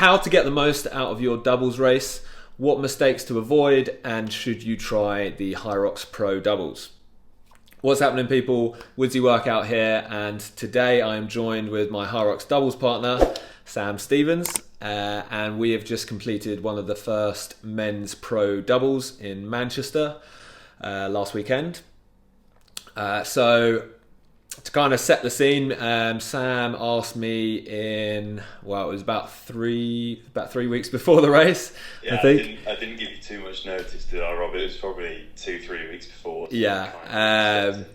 How to get the most out of your doubles race, what mistakes to avoid, and should you try the Hyrox Pro doubles? What's happening, people? Woodsy Workout here, and today I am joined with my Hyrox doubles partner, Sam Stevens, and we have just completed one of the first men's pro doubles in Manchester last weekend. So to kind of set the scene, Sam asked me it was about three weeks before the race. Yeah, I think. I didn't give you too much notice, did I, Rob? It was probably 2-3 weeks before. Yeah.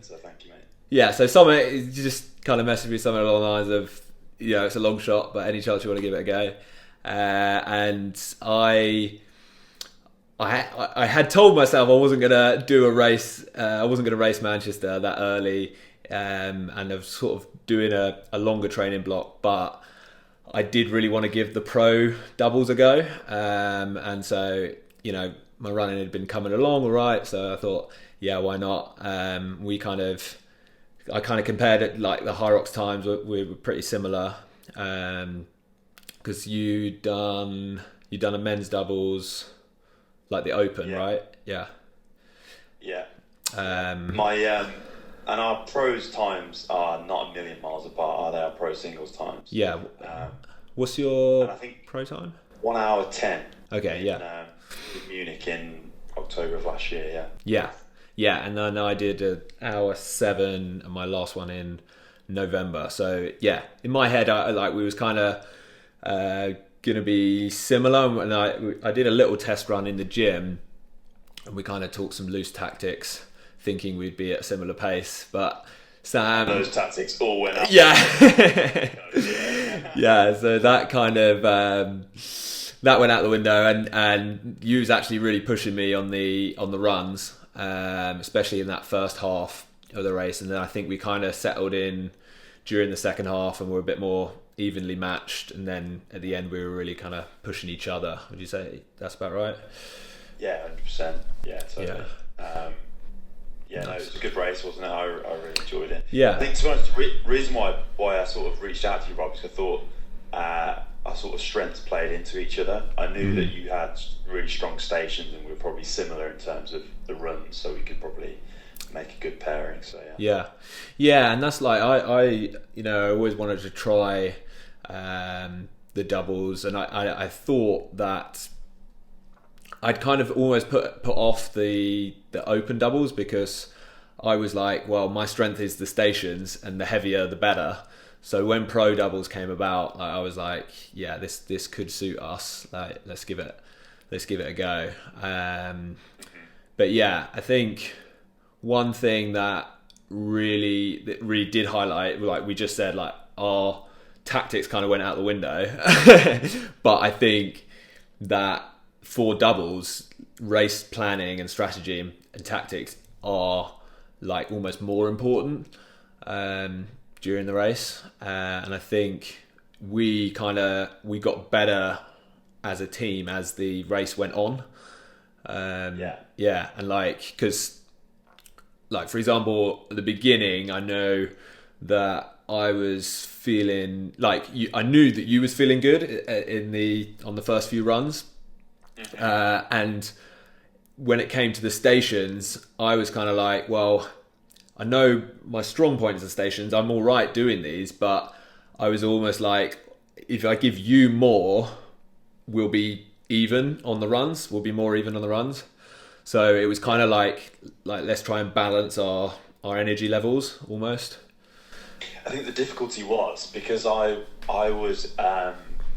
So thank you, mate. Yeah, so someone just kind of messaged me something along the lines of, it's a long shot, but any chance you want to give it a go? And I had told myself I wasn't gonna do a race. I wasn't gonna race Manchester that early, and I was sort of doing a longer training block. But I did really want to give the pro doubles a go, and so my running had been coming along all right. So I thought, yeah, why not? I kind of compared it, like the Hyrox times were pretty similar, because you'd done a men's doubles. Like the Open, Yeah. right? Yeah. Yeah. And our pros times are not a million miles apart, are they? Our pro singles times. Yeah. What's And your I think pro time? 1 hour 10. Okay, yeah. In Munich in October of last year, yeah. Yeah. Yeah, and then I did an hour 7 and my last one in November. So, yeah, in my head, we was kind of going to be similar. And I did a little test run in the gym and we kind of talked some loose tactics, thinking we'd be at a similar pace. But Sam... Those tactics all went up. Yeah. Yeah, so that kind of... that went out the window, and you was actually really pushing me on the runs, especially in that first half of the race, and then I think we kind of settled in during the second half and were a bit more evenly matched, and then at the end we were really kind of pushing each other. Would you say that's about right? Yeah, 100%. Yeah, totally. Yeah. No, it was a good race, wasn't it? I really enjoyed it. Yeah. I think, to be honest, the reason why I sort of reached out to you, Rob, is I thought our sort of strengths played into each other. I knew that you had really strong stations and we were probably similar in terms of the runs, so we could probably make a good pairing. So yeah, and that's like I always wanted to try the doubles, and I thought that I'd kind of almost put off the open doubles, because I was like, well, my strength is the stations and the heavier the better. So when pro doubles came about, I was like, yeah, this could suit us. Like, let's give it a go. But yeah, I think one thing that really did highlight, like we just said, like our tactics kind of went out the window. But I think that for doubles, race planning and strategy and tactics are like almost more important during the race, and I think we got better as a team as the race went on. Yeah, and because for example, at the beginning, I know that I was feeling like I knew that you was feeling good on the first few runs, and when it came to the stations, I was kind of like, well, I know my strong point is the stations. I'm all right doing these, but I was almost like, if I give you more, we'll be even on the runs. We'll be more even on the runs. So it was kind of like let's try and balance our energy levels almost. I think the difficulty was because I was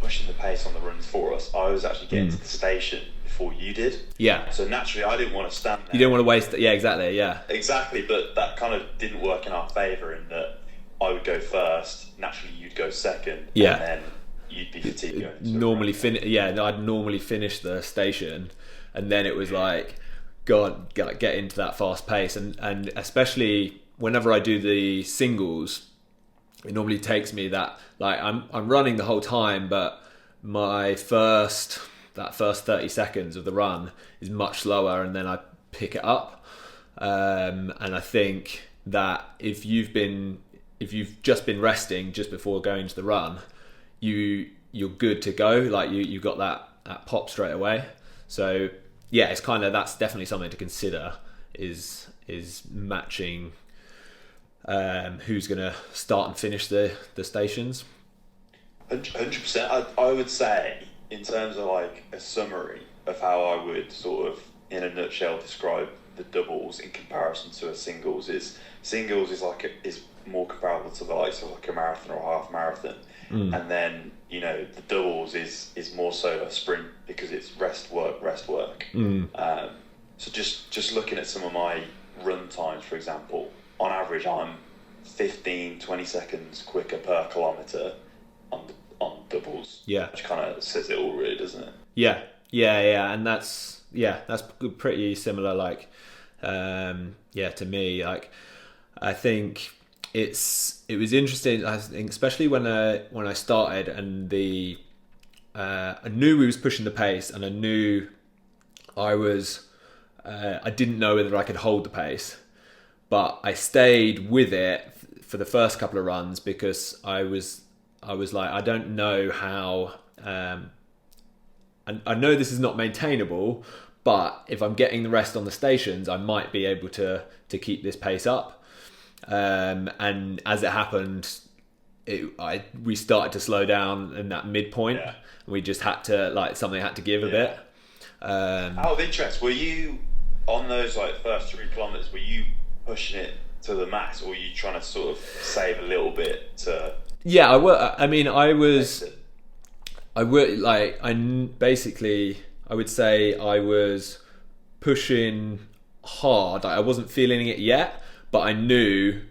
pushing the pace on the runs for us. I was actually getting to the station before you did. Yeah. So naturally, I didn't want to stand there. You didn't want to waste it. Yeah, exactly. Yeah. Exactly, but that kind of didn't work in our favour in that I would go first. Naturally, you'd go second. Yeah. And then you'd be fatigued. I'd normally finish the station, and then it was like, God, get into that fast pace, and especially whenever I do the singles, it normally takes me that, like, I'm running the whole time, but my first 30 seconds of the run is much slower, and then I pick it up. And I think that if you've just been resting just before going to the run, you you're good to go. Like you got that pop straight away. So yeah, it's kind of, that's definitely something to consider, is matching who's going to start and finish the stations. 100%. I would say, in terms of like a summary of how I would sort of, in a nutshell, describe the doubles in comparison to a singles, is is more comparable to the likes of like a marathon or a half marathon, and then the doubles is more so a sprint, because it's rest work. So just looking at some of my run times, for example, on average I'm 15-20 seconds quicker per kilometre on doubles. Yeah, which kind of says it all, really, doesn't it? Yeah, and that's pretty similar. Like, to me, like, I think it was interesting. I think especially when I started, and I knew we was pushing the pace, and I knew I didn't know whether I could hold the pace, but I stayed with it for the first couple of runs, because I was like, I don't know how. I know this is not maintainable, but if I'm getting the rest on the stations, I might be able to keep this pace up. And as it happened, we started to slow down in that midpoint. Yeah. We just had to, something had to give a bit. Out of interest, were you on those first 3 kilometers? Were you pushing it to the max, or were you trying to sort of save a little bit to? Yeah, I would say I was pushing hard. I wasn't feeling it yet, but I knew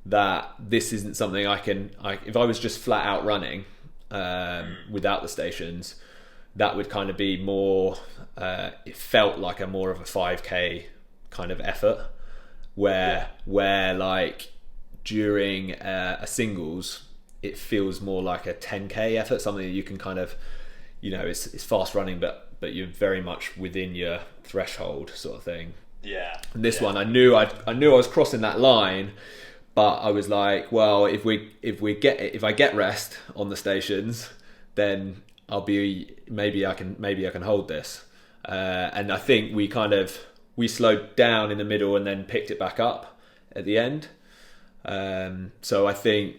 that this isn't something if I was just flat out running without the stations, that would kind of be more, it felt like a more of a 5k kind of effort, where during a singles, it feels more like a 10k effort, something that you can kind of, it's fast running, but you're very much within your threshold, sort of thing. Yeah. And this one, I knew I was crossing that line, but I was like, well, if I get rest on the stations, then maybe I can hold this. And I think we slowed down in the middle and then picked it back up at the end. So I think,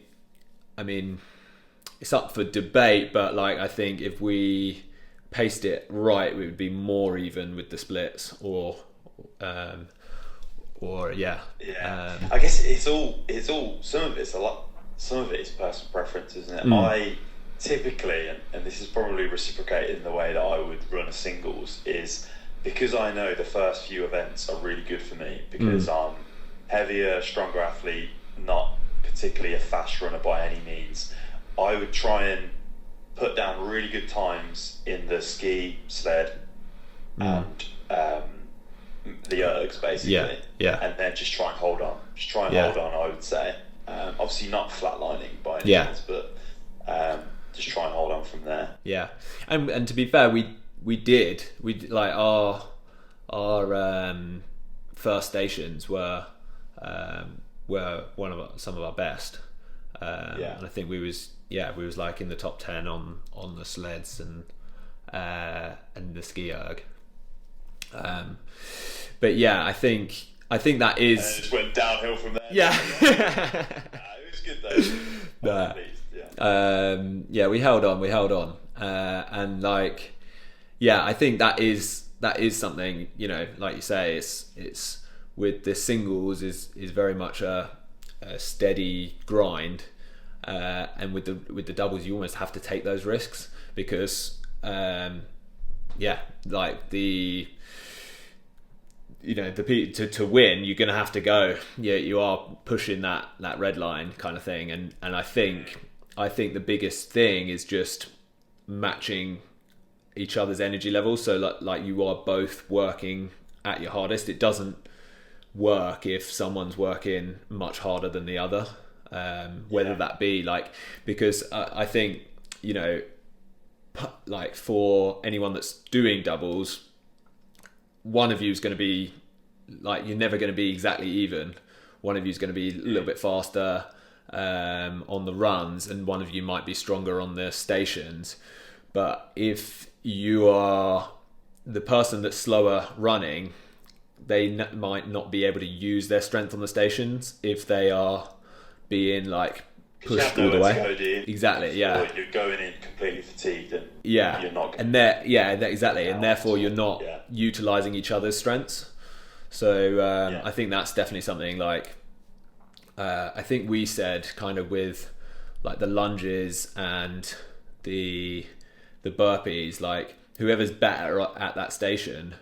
it's up for debate, but I think if we paced it right, we would be more even with the splits, or yeah. I guess it's all some of it is personal preference, isn't it? I typically, and this is probably reciprocated in the way that I would run a singles, is because I know the first few events are really good for me, because I'm heavier, stronger athlete, not particularly a fast runner by any means. I would try and put down really good times in the ski, sled, and the ergs, basically. Yeah. And then just try and hold on. Hold on, I would say. Obviously not flatlining by any means, but just try and hold on from there. Yeah. And to be fair, we did our first stations were some of our best. And I think we was in the top 10 on the sleds and the ski erg. But yeah, I think that is. And it just went downhill from there. Yeah. It was good though. At least, yeah, we held on, and I think that is something, like you say, it's with the singles is very much a steady grind, and with the doubles you almost have to take those risks, because to win, you're going to have to go. Yeah, you are pushing that red line kind of thing, and I think the biggest thing is just matching each other's energy levels. So you are both working at your hardest. It doesn't work if someone's working much harder than the other, whether that be because I think for anyone that's doing doubles, one of you is going to be you're never going to be exactly even. One of you is going to be a little bit faster, on the runs, and one of you might be stronger on the stations. But if you are the person that's slower running, they might not be able to use their strength on the stations if they are being like pushed all the way. Exactly, yeah. Or you're going in completely fatigued, and yeah, you're not. And exactly, and therefore you're not utilizing each other's strengths. So I think that's definitely something like I think we said kind of with like the lunges and the burpees, like whoever's better at that station,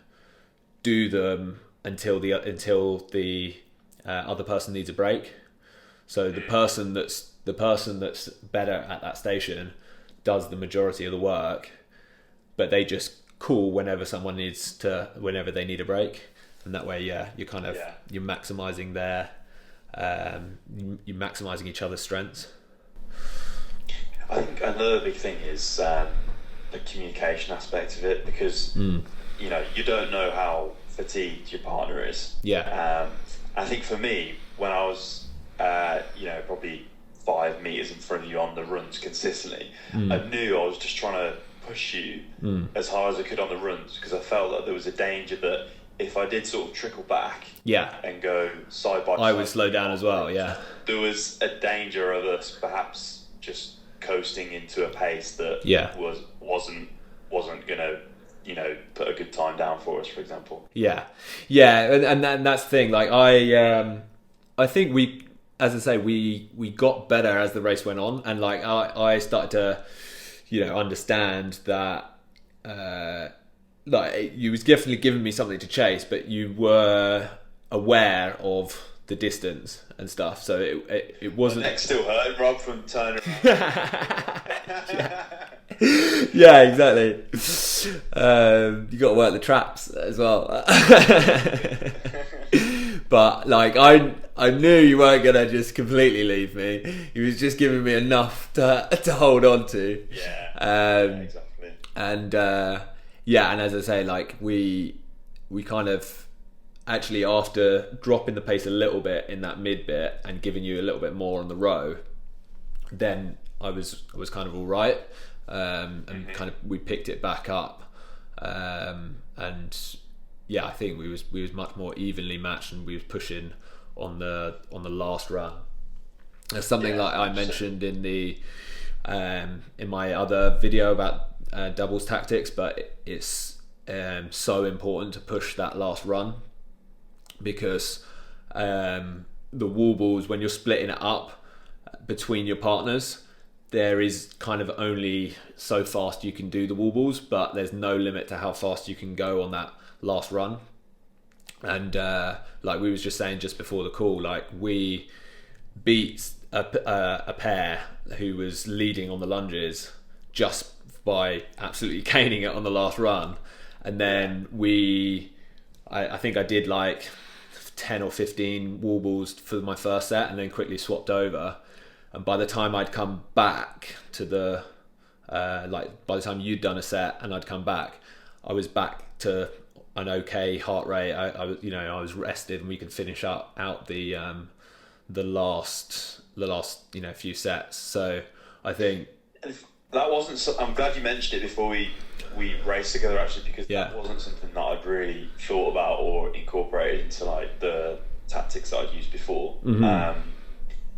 do them until the other person needs a break. So the person that's better at that station does the majority of the work, but they just call whenever they need a break, and that way, you're kind of you're maximizing you're maximizing each other's strengths. I think another big thing is the communication aspect of it, because you know, you don't know how fatigued your partner is. I think for me, when I was probably 5 meters in front of you on the runs consistently, I knew I was just trying to push you as hard as I could on the runs, because I felt that there was a danger that if I did sort of trickle back and go side by side, I would slow down as well. There was a danger of us perhaps just coasting into a pace that wasn't gonna, you know, put a good time down for us, for example. And that's the thing. Like I think we, as I say, we got better as the race went on, and like I started to, you know, understand that like you was definitely giving me something to chase, but you were aware of the distance and stuff, so it wasn't. My neck still hurt, Rob, from turning around. Yeah, exactly. You got to work the traps as well. But like I knew you weren't gonna just completely leave me. You was just giving me enough to hold on to. Exactly. And and as I say, like we kind of actually, after dropping the pace a little bit in that mid bit and giving you a little bit more on the row, then I was kind of all right, and kind of we picked it back up, and I think we was much more evenly matched, and we was pushing on the last run. There's something like I mentioned in the in my other video about doubles tactics, but it's so important to push that last run, because the wall balls, when you're splitting it up between your partners, there is kind of only so fast you can do the wall balls, but there's no limit to how fast you can go on that last run. And like we was just saying just before the call, like we beat a pair who was leading on the lunges just by absolutely caning it on the last run, and then I think I did like 10 or 15 wall balls for my first set, and then quickly swapped over. And by the time I'd come back to the by the time you'd done a set and I'd come back, I was back to an okay heart rate. I was rested, and we could finish out the last few sets. So I think that wasn't. I'm glad you mentioned it before we raced together, actually, because that wasn't something that I'd really thought about or incorporated into like the tactics that I'd used before. Like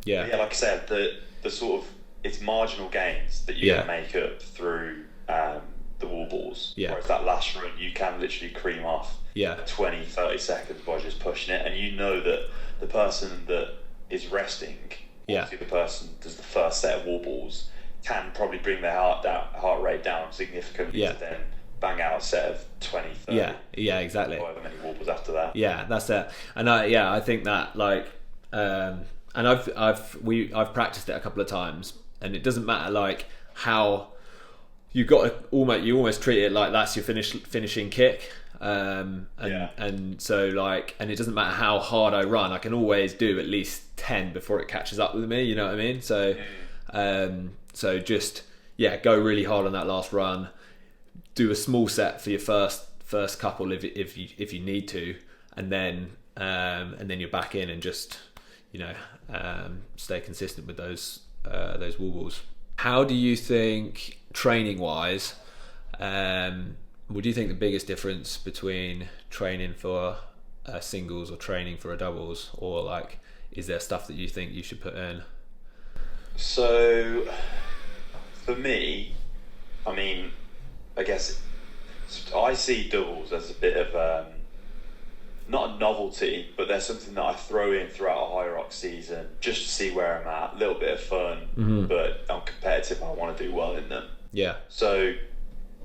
I said, the sort of, it's marginal gains that you can make up through the wall balls. Whereas that last run, you can literally cream off 20-30 seconds by just pushing it, and you know that the person that is resting, obviously the person does the first set of wall balls, can probably bring their heart rate down significantly to then bang out a set of 20, 30. Exactly. However many wall balls after that. Yeah, that's it. And I think that like, and I've practiced it a couple of times, and it doesn't matter like how you almost treat it like that's your finishing kick. And so like, and it doesn't matter how hard I run, I can always do at least 10 before it catches up with me, you know what I mean? So so just go really hard on that last run, do a small set for your first couple if you need to, and then you're back in, and just stay consistent with those wall balls. How do you think, training wise, what do you think the biggest difference between training for singles or training for a doubles, or like, is there stuff that you think you should put in? So for me, I mean, I guess I see doubles as a bit of not a novelty, but there's something that I throw in throughout a Hyrox season just to see where I'm at. A little bit of fun, but I'm competitive. I want to do well in them. Yeah. So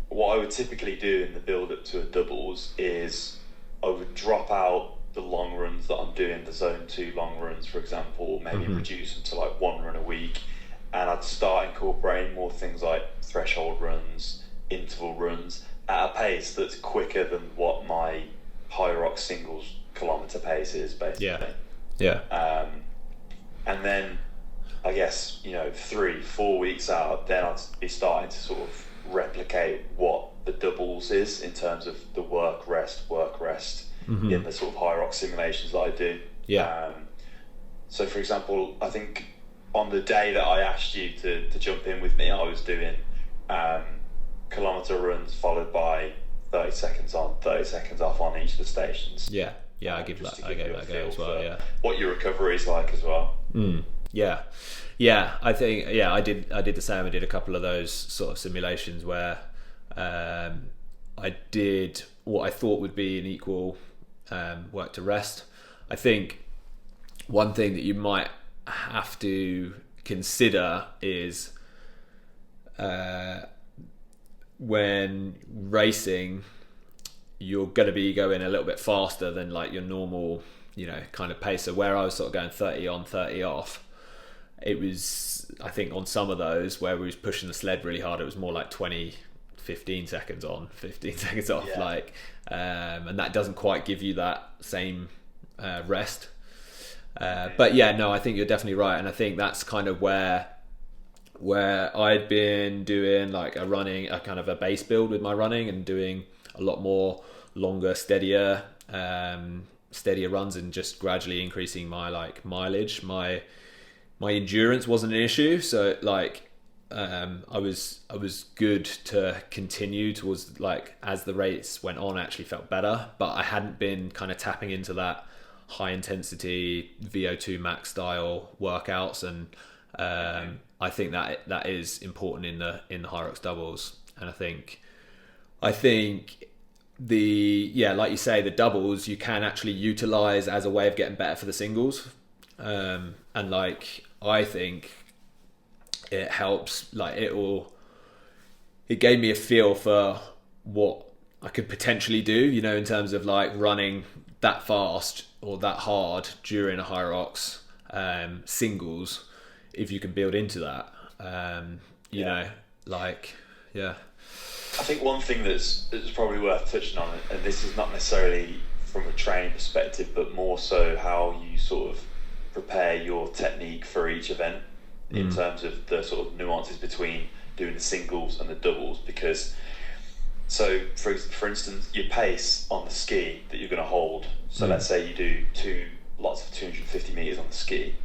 what I would typically do in the build up to a doubles is I would drop out the long runs that I'm doing, the zone 2 long runs, for example, maybe reduce them to like 1 run a week, and I'd start incorporating more things like threshold runs, interval runs at a pace that's quicker than what my Hyrox singles kilometre pace is, basically. Yeah. And then I guess 3-4 weeks out, then I'd be starting to sort of replicate what the doubles is in terms of the work rest in the sort of Hyrox simulations that I do. Yeah. So for example, I think on the day that I asked you to jump in with me, I was doing kilometre runs followed by 30 seconds on, 30 seconds off on each of the stations. Yeah, I gave that a go as well. Yeah, what your recovery is like as well. Yeah. I think I did the same. I did a couple of those sort of simulations where I did what I thought would be an equal work to rest. I think one thing that you might have to consider is when racing, you're going to be going a little bit faster than like your normal, kind of pace. So where I was sort of going 30 on, 30 off, it was, I think on some of those where we was pushing the sled really hard, it was more like 15 seconds on, 15 seconds off, and that doesn't quite give you that same rest. But yeah, no, I think you're definitely right, and I think that's kind of where I'd been doing like a kind of a base build with my running and doing a lot more longer, steadier runs, and just gradually increasing my like mileage. My endurance wasn't an issue, so like I was good to continue towards, like, as the race went on, I actually felt better, but I hadn't been kind of tapping into that high intensity VO2 max style workouts, and I think that is important in the Hyrox doubles. And I think like you say, the doubles you can actually utilize as a way of getting better for the singles, and like I think it helps, like it gave me a feel for what I could potentially do, in terms of like running that fast or that hard during a Hyrox singles, if you can build into that, I think one thing that's probably worth touching on, and this is not necessarily from a training perspective, but more so how you sort of prepare your technique for each event in terms of the sort of nuances between doing the singles and the doubles. Because, so for instance, your pace on the ski that you're going to hold, so let's say you do 2 lots of 250 meters on the ski,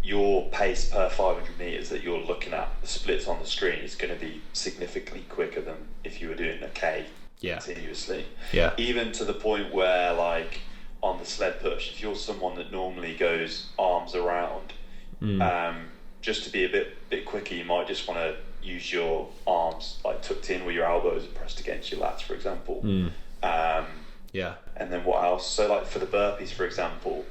your pace per 500 meters that you're looking at, the splits on the screen, is going to be significantly quicker than if you were doing a K continuously. Yeah. Even to the point where, like, on the sled push, if you're someone that normally goes arms around, just to be a bit quicker, you might just want to use your arms like tucked in with your elbows pressed against your lats, for example. And then what else? So like for the burpees, for example,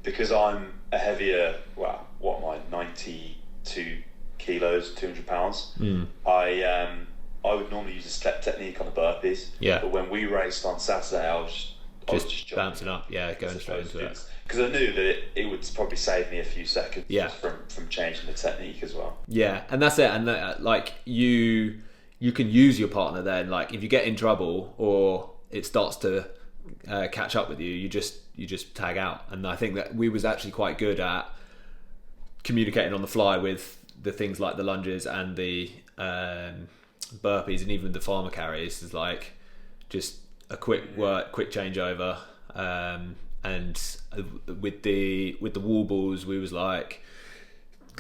because I'm a heavier, well, what am I, 92 kilos, 200 pounds, I would normally use a step technique on the burpees. Yeah. But when we raced on Saturday, I was just bouncing up, going straight into it. Because I knew that it would probably save me a few seconds from changing the technique as well. Yeah, and that's it. And like you can use your partner then. Like if you get in trouble or it starts to catch up with you, you just tag out. And I think that we was actually quite good at communicating on the fly with the things like the lunges and the burpees and even the farmer carries. Is like just a quick changeover, and with the wall balls, we was like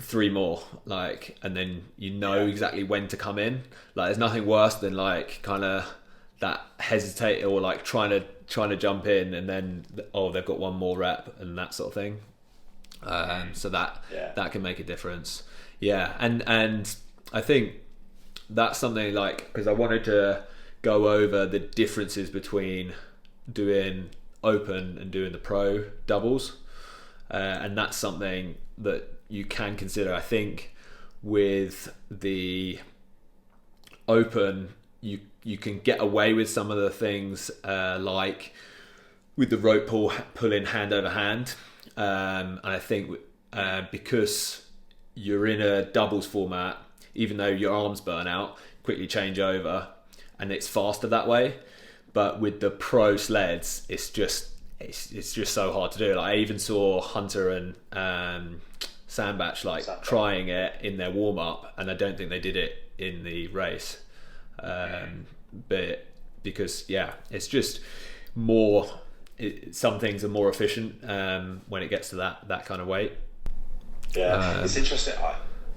3 more, like, and then you know exactly when to come in. Like, there's nothing worse than like kind of that hesitate or like trying to jump in and then they've got 1 more rep and that sort of thing. So that can make a difference. And I think that's something, like, because I wanted to go over the differences between doing open and doing the pro doubles, and that's something that you can consider. I think with the open, you can get away with some of the things, like with the rope pulling hand over hand, and I think because you're in a doubles format, even though your arms burn out, quickly change over, and it's faster that way. But with the pro sleds, it's just so hard to do. Like, I even saw Hunter and Sandbach trying it in their warm up, and I don't think they did it in the race. But because it's just more. Some things are more efficient when it gets to that kind of weight. It's interesting.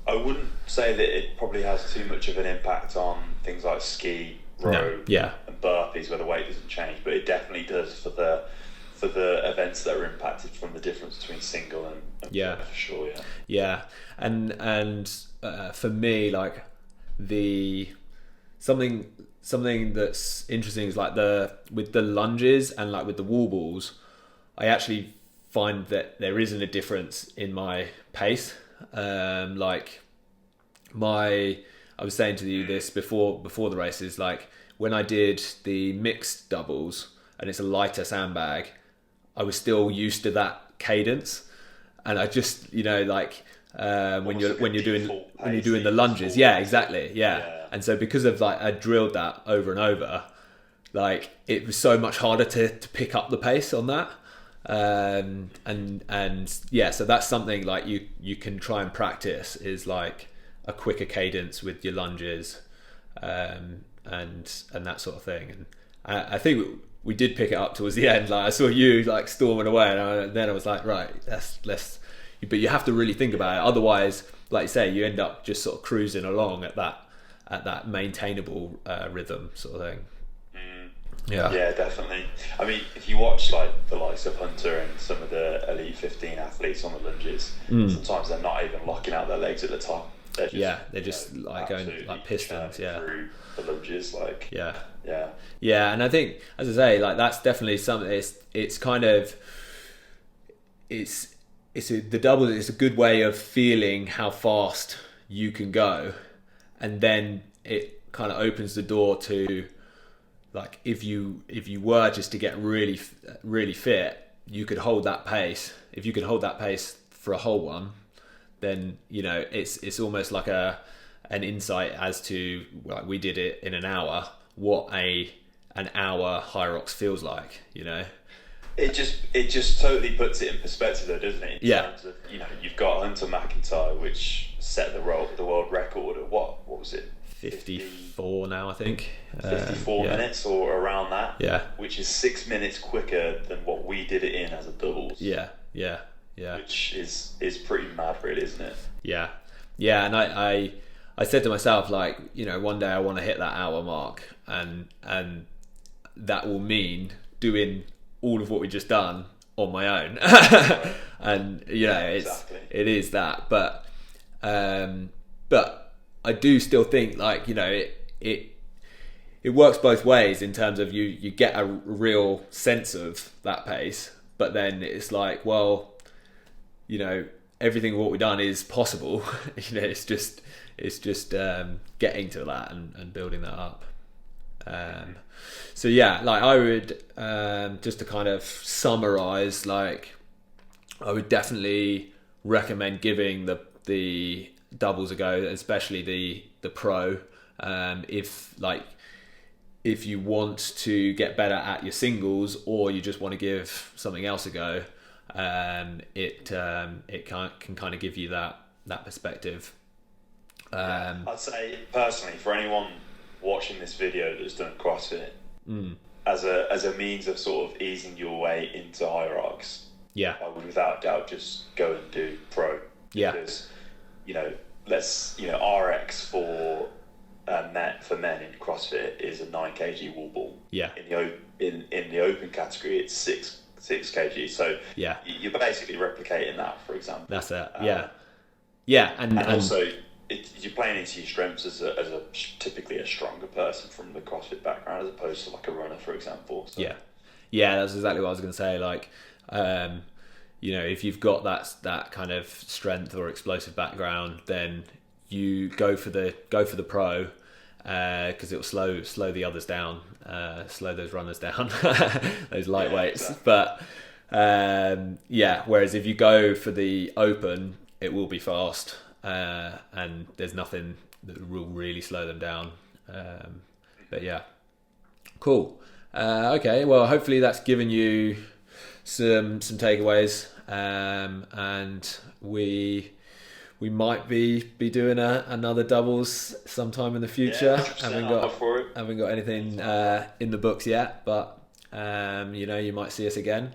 I wouldn't say that it probably has too much of an impact on things like ski, row, and burpees where the weight doesn't change, but it definitely does for the events that are impacted from the difference between single and for sure. And for me, like, something that's interesting is like with the lunges and like with the wall balls, I actually find that there isn't a difference in my pace. Like I was saying to you this before the races, like when I did the mixed doubles and it's a lighter sandbag, I was still used to that cadence, and I just, like when you're doing the lunges, exactly. And so because of like I drilled that over and over, like it was so much harder to pick up the pace on that. So that's something like you can try and practice, is like a quicker cadence with your lunges, and that sort of thing. And I think we did pick it up towards the end. Like I saw you like storming away, and then I was like, right, let's. But you have to really think about it. Otherwise, like you say, you end up just sort of cruising along at that maintainable rhythm sort of thing. Yeah, definitely. I mean, if you watch like the likes of Hunter and some of the Elite 15 athletes on the lunges, sometimes they're not even locking out their legs at the top. They're just like going like pistons. Through the lunges, like and I think, as I say, like that's definitely something. It's kind of the double. It's a good way of feeling how fast you can go, and then it kind of opens the door to, like, if you were just to get really really fit, you could hold that pace. If you could hold that pace for a whole one, then it's almost like an insight as to, like, we did it in an hour, what an hour Hyrox feels like. It just totally puts it in perspective, though, doesn't it? In terms of, you've got Hunter McIntyre, which set the world record at what was it? 54 now, I think. 54 minutes or around that. Yeah. Which is 6 minutes quicker than what we did it in as a doubles. Yeah. Which is pretty mad, really, isn't it? Yeah. And I said to myself, like, one day I want to hit that hour mark, and that will mean doing all of what we just done on my own. And it is that, but I do still think, like, it works both ways in terms of you get a real sense of that pace, but then it's like, well, everything what we've done is possible. It's just getting to that and building that up. Like I would, just to kind of summarize, like, I would definitely recommend giving the doubles a go, especially the pro. If you want to get better at your singles, or you just want to give something else a go, it can kind of give you that perspective. I'd say personally, for anyone watching this video that's done CrossFit, as a means of sort of easing your way into Hyrox, Yeah. I would without doubt just go and do pro. Yeah. Because, RX for men in CrossFit is a 9 kg wall ball. Yeah. In the open category, it's 6 kg. So yeah, you're basically replicating that, for example. That's it. Yeah, and also you're playing into your strengths as a typically a stronger person from the CrossFit background, as opposed to like a runner, for example. So. Yeah, that's exactly what I was going to say. Like, if you've got that kind of strength or explosive background, then you go for the pro, because it'll slow the others down, slow those runners down, those lightweights. Exactly. But whereas if you go for the open, it will be fast, and there's nothing that will really slow them down. But yeah, cool. Okay, well, hopefully that's given you some takeaways, and we might be doing another doubles sometime in the future. Haven't got anything in the books yet, but you might see us again.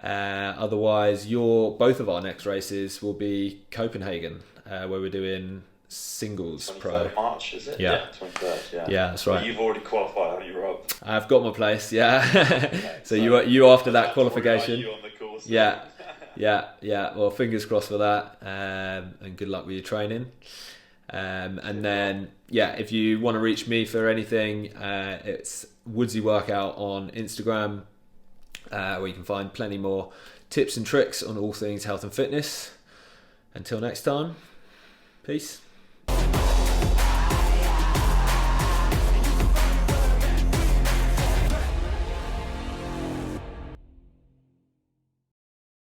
Otherwise, both of our next races will be Copenhagen, where we're doing singles 23rd pro. of March, is it? Yeah. 23rd. Yeah, that's right. Well, you've already qualified, haven't you, Rob? I've got my place. Yeah. Okay, so you after that qualification. You on the course. Yeah. Well, fingers crossed for that, and good luck with your training. And then, if you want to reach me for anything, it's Woodsy Workout on Instagram, where you can find plenty more tips and tricks on all things health and fitness. Until next time, peace.